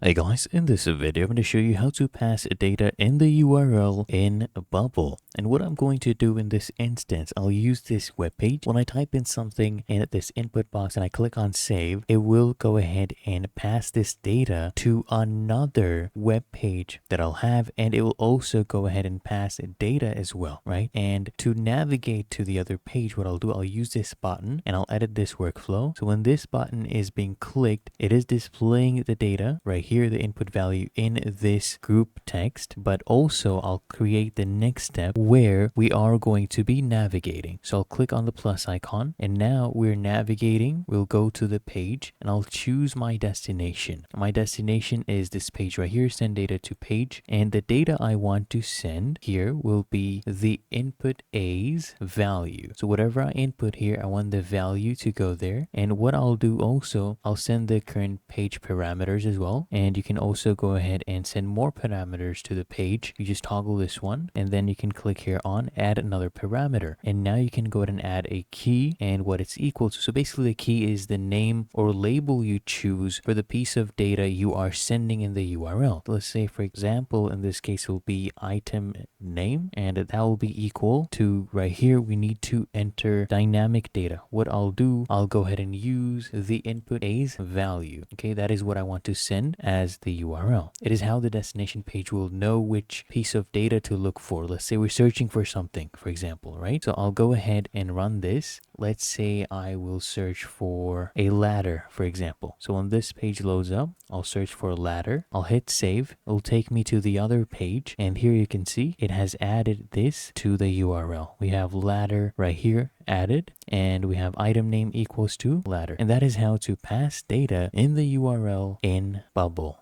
Hey guys, in this video, I'm going to show you how to pass data in the URL in Bubble. And what I'm going to do in this instance, I'll use this web page. When I type in something in this input box and I click on save, it will go ahead and pass this data to another web page that I'll have. And it will also go ahead and pass data as well, right? And to navigate to the other page, what I'll do, I'll use this button and I'll edit this workflow. So when this button is being clicked, it is displaying the data right here, the input value in this group text, but also I'll create the next step where we are going to be navigating. So I'll click on the plus icon and now we're navigating. We'll go to the page and I'll choose my destination. My destination is this page right here, send data to page, and the data I want to send here will be the input A's value. So whatever I input here, I want the value to go there. And what I'll do also, I'll send the current page parameters as well. And you can also go ahead and send more parameters to the page. You just toggle this one and then you can click here on add another parameter. And now you can go ahead and add a key and what it's equal to. So basically the key is the name or label you choose for the piece of data you are sending in the URL. Let's say, for example, in this case, it will be item name, and that will be equal to right here. We need to enter dynamic data. What I'll do, I'll go ahead and use the input A's value. Okay, that is what I want to send as the URL. It is how the destination page will know which piece of data to look for. Let's say we're searching for something, for example, right? So I'll go ahead and run this. Let's say I will search for a ladder, for example. So when this page loads up, I'll search for a ladder. I'll hit save. It'll take me to the other page. And here you can see it has added this to the URL. We have ladder right here added, and we have item name equals to ladder. And that is how to pass data in the URL in Bubble.